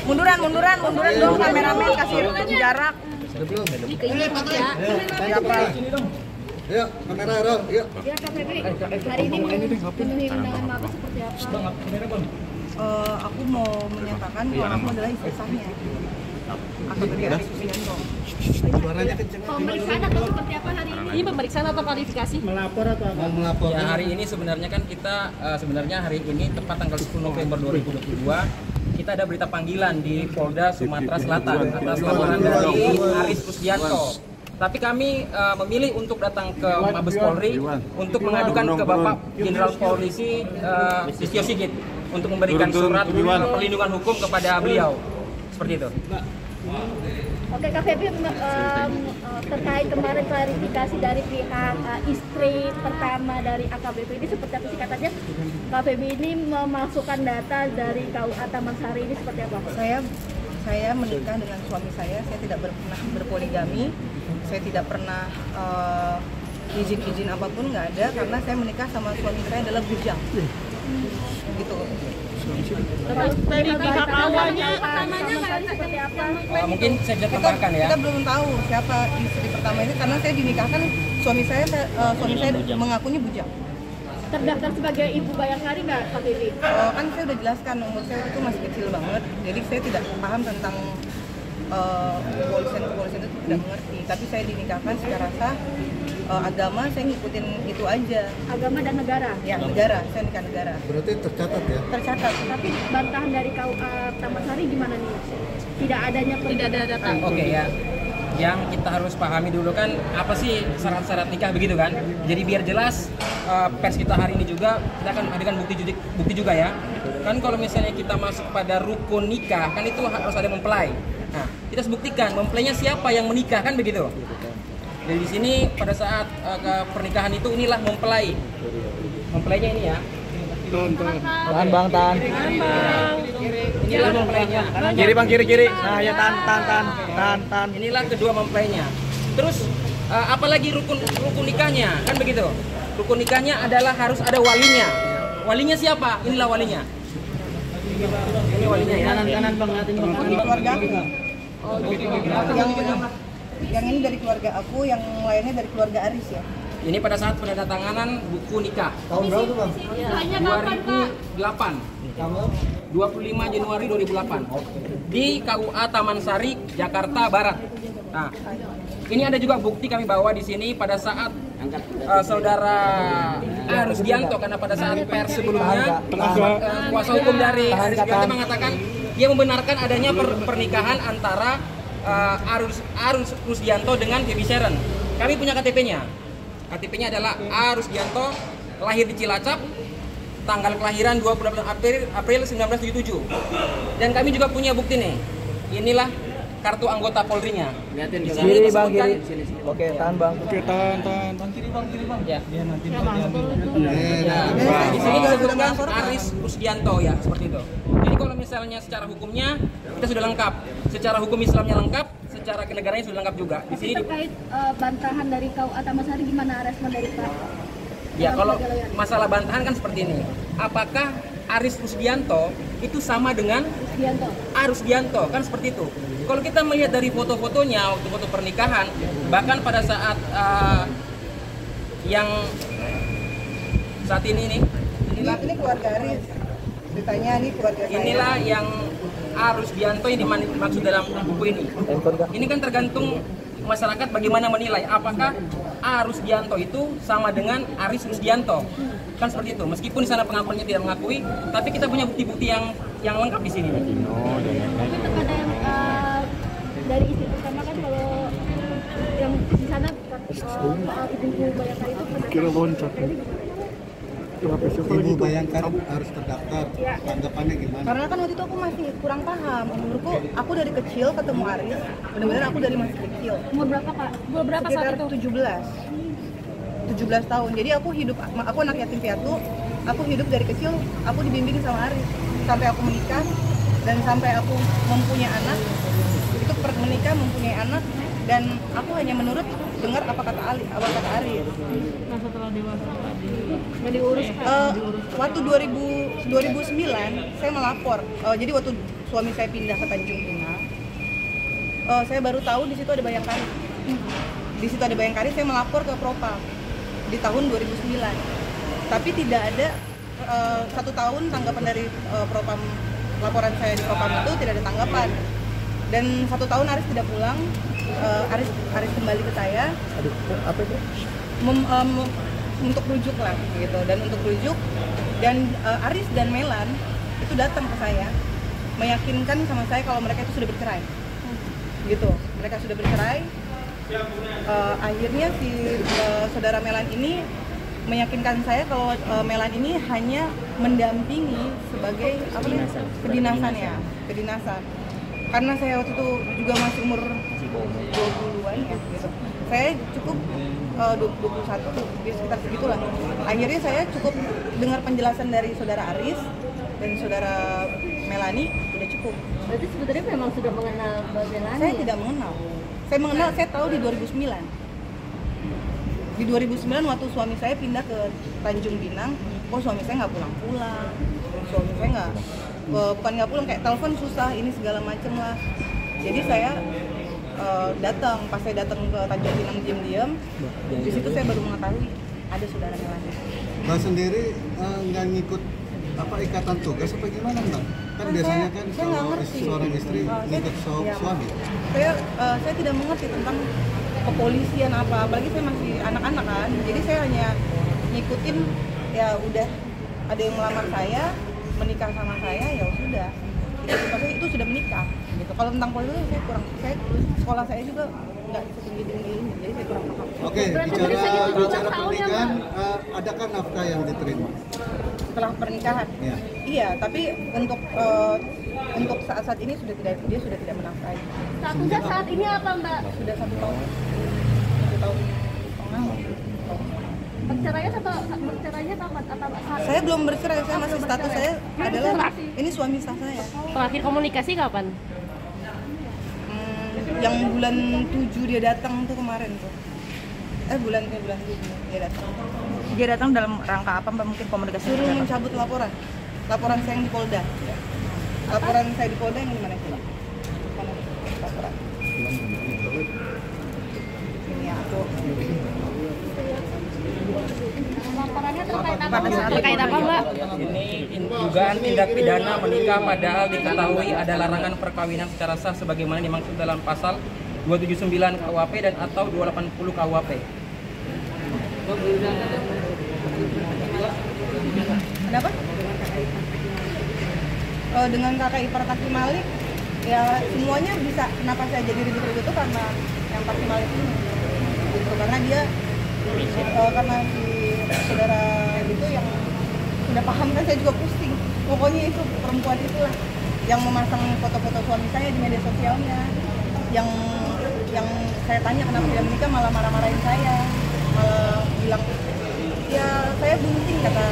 Munduran dong kameramen, kasih jarak. Siapa? Yuk, kamera dong, yuk. Ya Kak Febri, hari ini memenuhi undangan Mabes seperti apa? Aku mau menyatakan bahwa aku adalah istri sahnya. AKBP Aris Susianto. Pemeriksaan atau seperti apa hari ini? Ini pemeriksaan atau klarifikasi? Melapor atau apa? Mau melapor. Ya, hari ini sebenarnya kan kita hari ini tepat tanggal 10 November 2022 kita ada berita panggilan di Polda Sumatera Selatan atas laporan dari Aris Susianto. Tapi kami memilih untuk datang ke Mabes Polri untuk mengadukan ke Bapak Jenderal Polisi Listio Sigit untuk memberikan surat perlindungan hukum kepada beliau. Seperti itu. Oke Kak Febri, terkait kemarin klarifikasi dari pihak istri pertama dari AKBP ini seperti apa sih katanya Kak Febri ini memasukkan data dari KUA Taman Sari ini seperti apa? Saya menikah dengan suami saya tidak pernah berpoligami, saya tidak pernah izin apapun nggak ada karena saya menikah sama suami saya adalah bujang. Gitu. Dari pihak awalnya seperti apa? Mungkin saya bisa tambahkan ya. Kita belum tahu siapa istri pertama ini karena saya dinikahkan suami saya mengakunya bujang. Terdaftar sebagai ibu bayangkari nggak Kak Febri? Kan saya udah jelaskan umur saya itu masih kecil banget, jadi saya tidak paham tentang kepolisian itu tidak mengerti. Tapi saya dinikahkan secara sah, agama saya ngikutin itu aja. Agama dan negara? Ya negara, saya nikah negara. Berarti tercatat ya? Tercatat. Tapi bantahan dari KUA Taman Sari gimana nih? Tidak ada data. Oke ya. Yang kita harus pahami dulu kan apa sih syarat-syarat nikah begitu kan. Jadi biar jelas pers kita hari ini juga kita akan hadirkan bukti juga ya. Kan kalau misalnya kita masuk pada rukun nikah kan itu harus ada mempelai. Nah, kita harus buktikan mempelainya siapa yang menikah kan begitu. Dan di sini pada saat pernikahan itu inilah mempelai. Mempelainya ini ya. Tahan bang, tahan. Inilah mempelainya. Kiri bang, kiri. Nah ya tahan. Inilah kedua mempelainya. Terus apalagi rukun nikahnya kan begitu. Rukun nikahnya adalah harus ada walinya. Walinya siapa? Inilah walinya. Ini walinya ya. Kanan bang, ngatin bang. Ini keluarga aku. Yang ini dari keluarga aku, yang lainnya dari keluarga Aris ya. Ini pada saat penandatanganan buku nikah. Tahun berapa bang? 2008. 25 Januari 2008. Di KUA Taman Sari, Jakarta Barat. Nah, ini ada juga bukti kami bawa di sini pada saat saudara Aris Susianto, karena pada saat pers sebelumnya kuasa hukum dari Aris Susianto mengatakan dia membenarkan adanya pernikahan antara Aris Susianto dengan Baby Sharon. Kami punya KTP-nya. KTP-nya adalah Aris Susianto, lahir di Cilacap, tanggal kelahiran 28 April 1977. Dan kami juga punya bukti nih. Inilah kartu anggota Polri-nya. Lihatin di sini Kiri bang, disebutkan. kiri. Oke, tahan bang. Oke, tahan. Kiri bang. Ya. nanti Di sini disebutkan Aris Susianto ya, seperti itu. Jadi kalau misalnya secara hukumnya kita sudah lengkap, secara hukum Islamnya lengkap, secara kenegaranya sudah lengkap juga. Di sini terkait bantahan dari KUA Taman Sari gimana respon dari Pak? ya kalau masalah bantahan kan seperti ini. Apakah Aris Susianto itu sama dengan Aris Susianto? Kan seperti itu. Kalau kita melihat dari foto-fotonya waktu foto pernikahan, bahkan pada saat yang saat ini Ini keluarga Aris. Ditanya ini keluarga saya. inilah yang Aris Susianto yang dimaksud dalam buku ini. Ini kan tergantung masyarakat bagaimana menilai apakah Aris Susianto itu sama dengan Aris Susianto. Kan seperti itu. Meskipun di sana pengakuannya tidak mengakui, tapi kita punya bukti-bukti yang lengkap di sini. Tapi ada yang dari istri pertama kan kalau yang di sana soal ibu bayangkari itu Kira loncat. Ibu bayangkan harus terdaftar. Tanggapannya gimana? Karena kan waktu itu aku masih kurang paham. Menurutku aku dari kecil ketemu Aris, benar-benar aku dari masih kecil. umur berapa Kak? Umur berapa saat Sekitar itu? 17 tahun. Jadi aku anak yatim piatu. Aku hidup dari kecil, aku dibimbing sama Aris sampai aku menikah dan sampai aku mempunyai anak. Itu menikah mempunyai anak dan aku hanya menurut dengar apa kata Aris. Nah setelah dewasa Nggak diurus Kak? Waktu 2009 saya melapor. Jadi waktu suami saya pindah ke Tanjung Pinang, saya baru tahu di situ ada Bayangkari. Di situ ada Bayangkari, saya melapor ke Propam di tahun 2009. Tapi tidak ada 1 tahun tanggapan dari Propam, laporan saya di Propam itu tidak ada tanggapan. Dan 1 tahun Aris tidak pulang, Aris kembali ke saya. Aduh, apa itu? Untuk rujuk lah gitu, dan untuk rujuk dan Aris dan Melan itu datang ke saya meyakinkan sama saya kalau mereka itu sudah bercerai gitu, mereka sudah bercerai. Akhirnya si saudara Melan ini meyakinkan saya kalau Melan ini hanya mendampingi sebagai apa nih, kedinasan karena saya waktu itu juga masih umur 20-an ya gitu. Saya cukup 21 sekitar segitulah. Akhirnya saya cukup dengar penjelasan dari saudara Aris dan saudara Melani, udah cukup. Berarti sebenarnya memang sudah mengenal Mbak Melani? Saya tidak mengenal. Saya tahu di 2009. Di 2009 waktu suami saya pindah ke Tanjung Pinang, suami saya nggak pulang-pulang. Suami saya bukan nggak pulang, kayak telepon susah, ini segala macem lah. Jadi saya datang, pas saya datang ke Tanjung Pinang diam-diam, di situ saya baru mengetahui ada saudara Melani. Mbak sendiri nggak ngikut ikatan tugas apa gimana Mbak? Kan biasanya kan kalau seorang istri ngikut suami. Saya tidak mengerti tentang kepolisian apa, apalagi saya masih anak-anak kan. Jadi saya hanya ngikutin, ya udah ada yang melamar saya, menikah sama saya, ya sudah. Itu sudah menikah gitu. Kalau tentang politik saya sekolah saya juga nggak setinggi-tinggi ini, jadi saya kurang paham. Oke, bicara pernikahan, adakah nafkah yang diterima setelah pernikahan? Ya. Iya, tapi untuk saat ini dia sudah tidak menafkahi. Statusnya saat ini apa Mbak? Sudah 1 tahun. 1 tahun setengah. Bercerainya kapan? Saya belum bercerai, saya masih status saya adalah ini suami sah saya. Terakhir komunikasi kapan? Yang bulan 7 dia datang tuh kemarin tuh. Bulan 7 dia datang. Dia datang dalam rangka apa Mbak? Mungkin komunikasi Suruh mencabut laporan saya yang di Polda. Laporan saya di Polda yang gimana coba? Mana laporan? Ini aku. Laporannya terkait apa? Terkait apa Mbak? Ini dugaan tindak pidana menikah padahal diketahui ada larangan perkawinan secara sah sebagaimana dimaksud dalam pasal 279 KUHP dan atau 280 KUHP. Kenapa? Dengan kakak ipar Kaki Malik, ya semuanya bisa. Kenapa saya jadi ribut-ribut itu karena yang Kaki Malik ini, gitu. Karena dia, karena si saudara itu yang sudah paham kan, saya juga pusing. Pokoknya itu perempuan itulah yang memasang foto-foto suami saya di media sosialnya, yang saya tanya kenapa tidak menikah malah marah-marahin saya, malah bilang ya saya bunting kakak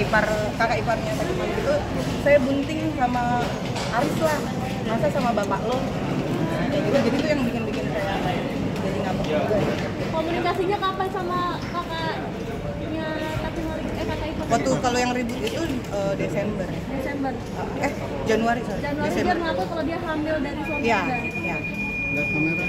iparnya Kaki Malik itu, saya bunting sama Aris lah, masa sama bapak lo, kayak gitu. Jadi itu yang bikin saya jadi ngamuk juga. Komunikasinya kapan sama kakaknya Kaki Malik? Kakak ipar? Waktu kalau yang ribut itu Desember. Januari Januari dia mengaku kalau dia hamil dari suami Iya. Lihat kamera.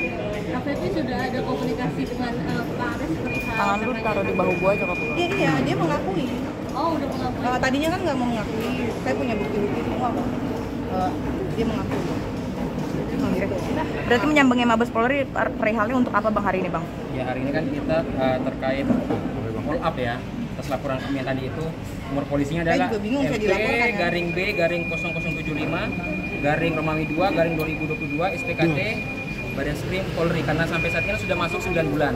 KPP sudah ada komunikasi dengan Pak Aris perihal. tangan lu taruh di bahu gua aja kok. Iya, dia mengakui. Oh, udah mengakui. Tadinya kan nggak mau mengakui, saya punya bukti-bukti semua kok. Dia mengakui. Berarti menyambangi Mabes Polri perihalnya untuk apa Bang hari ini Bang? Ya hari ini kan kita terkait follow up ya atas laporan kami yang tadi itu. Nomor polisinya Saya adalah juga bingung, saya dilaporkan, kan? FP-B-0075-2022 SPKT Badan Skrim Polri, karena sampai saat ini sudah masuk 9 bulan.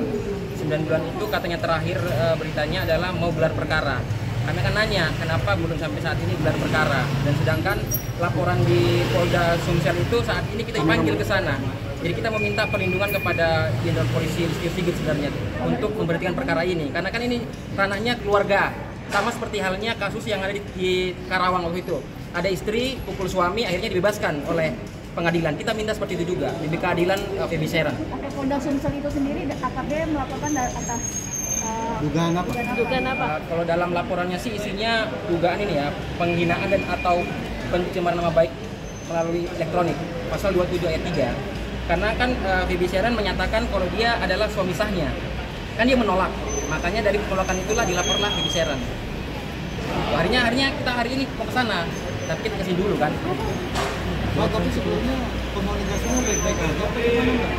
9 bulan itu katanya terakhir beritanya adalah mau gelar perkara. Kami akan nanya kenapa belum sampai saat ini gelar perkara, dan sedangkan laporan di Polda Sumsel itu saat ini kita dipanggil ke sana. Jadi kita meminta perlindungan kepada Jenderal Polisi Listio Sigit sebenarnya untuk memberhentikan perkara ini, karena kan ini ranahnya keluarga, sama seperti halnya kasus yang ada di Karawang waktu itu. Ada istri pukul suami, akhirnya dibebaskan oleh pengadilan. Kita minta seperti itu juga di keadilan Feby Sera. Oke, Polda Sumsel itu sendiri AKB melaporkan atas Dugaan apa? Dugaan apa? Kalau dalam laporannya sih isinya dugaan ini ya, penghinaan dan atau pencemaran nama baik melalui elektronik, pasal 27 ayat 3. Karena kan Feby Sharon menyatakan kalau dia adalah suami sahnya. Kan dia menolak. Makanya dari penolakan itulah dilaporlah Feby Sharon. Harinya kita hari ini mau ke sana, tapi kita kasih dulu kan. Oh, tapi sebelumnya komunikasinya baik-baik aja apa gimana Mbak?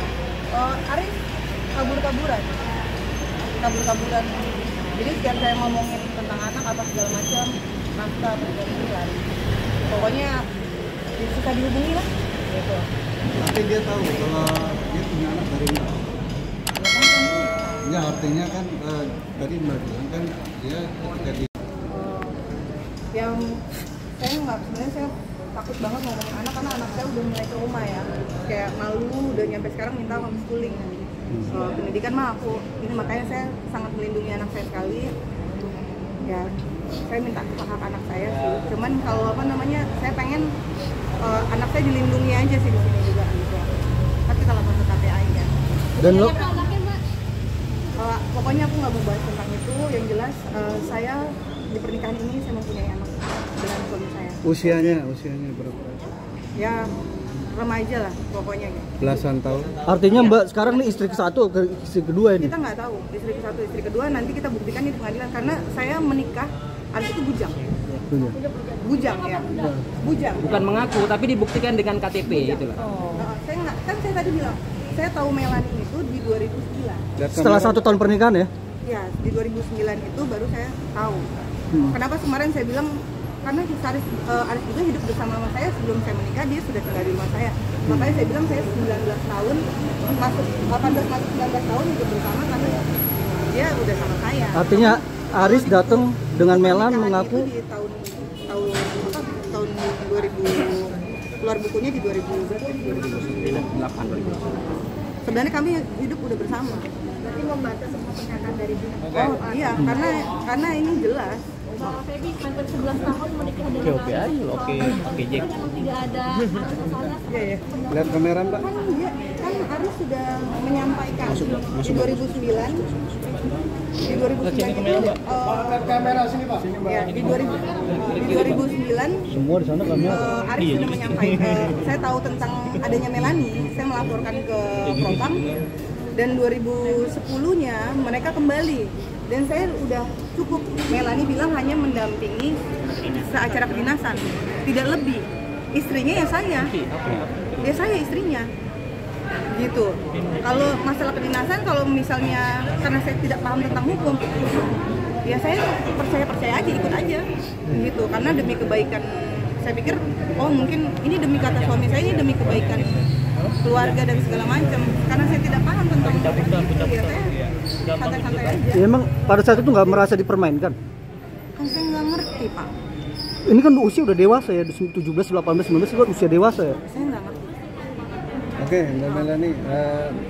Arif kabur-kaburan. Jadi setiap saya ngomongin tentang anak apa segala macam, nafkah berganti lari. Pokoknya susah dihubungi lah. Gitu. Tapi dia tahu kalau dia punya anak dari Mbak. Ya artinya kan tadi Mbak bilang kan dia ketika dia Yang saya nggak, sebenarnya saya takut banget ngomongin anak karena anak saya udah mulai trauma ya, kayak malu, udah nyampe sekarang minta homeschooling. Pendidikan mah aku ini, makanya saya sangat melindungi anak saya sekali. Ya saya minta hak anak saya sih, cuman kalau apa namanya, saya pengen anak saya dilindungi aja sih di sini juga gitu. Tapi kalau masuk KPI ya. Dan lo Pokoknya aku nggak mau bahas tentang itu. Yang jelas saya di pernikahan ini saya mempunyai anak dengan suami saya. usianya berapa? Ya remaja lah pokoknya gitu. Belasan tahun. artinya Mbak sekarang nih istri ke-1 ke istri kedua ini. Kita nggak tahu istri ke-1 istri kedua, nanti kita buktikan di pengadilan karena saya menikah Arif itu bujang ya, bujang. Bukan mengaku, tapi dibuktikan dengan KTP itulah. Saya nggak, kan saya tadi bilang saya tahu Melani itu di 2009. Setelah 1 tahun pernikahan ya? Ya di 2009 itu baru saya tahu. Kenapa kemarin saya bilang, karena Arif juga hidup bersama sama saya sebelum saya menikah, dia sudah tinggal di rumah saya. Makanya saya bilang saya 19 tahun masuk 18 masuk 19 tahun hidup bersama karena dia udah sama saya. Artinya Aris datang dengan Melan mengaku itu di tahun 2000, keluar bukunya di 2008. Sebenarnya kami hidup udah bersama. Berarti membantah semua pernyataan dari dia. Oh iya, karena ini jelas. Bahwa Feby hampir 11 tahun menikah dengan Oke aja, oke Jack. memang tidak ada masalah. Iya. Lihat kamera Mbak. Kan Aris sudah menyampaikan di 2009. Di 2009 itu Kamera sini Pak. ya, di 2009 Semua di sana kamera. Aris sudah menyampaikan, saya tahu tentang adanya Melani, saya melaporkan ke Propam, dan 2010-nya mereka kembali, dan saya udah cukup. Melani bilang hanya mendampingi seacara kedinasan, tidak lebih. Istrinya ya saya istrinya gitu. Kalau masalah kedinasan, kalau misalnya karena saya tidak paham tentang hukum, ya saya percaya aja, ikut aja gitu, karena demi kebaikan. Saya pikir oh mungkin ini demi kata suami saya, ini demi kebaikan keluarga dan segala macam, karena saya tidak paham tentang hukum itu, ya saya santai-santai aja. Ya, emang pada saat itu nggak merasa dipermainkan? Kan saya nggak ngerti Pak, Ini kan usia udah dewasa ya, 17, 18, 19 itu kan usia dewasa ya. saya nggak ngerti. Oke, Mbak Melani,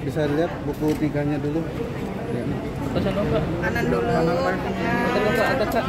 bisa lihat buku nikahnya dulu. Ya. Kanan dulu. Atas.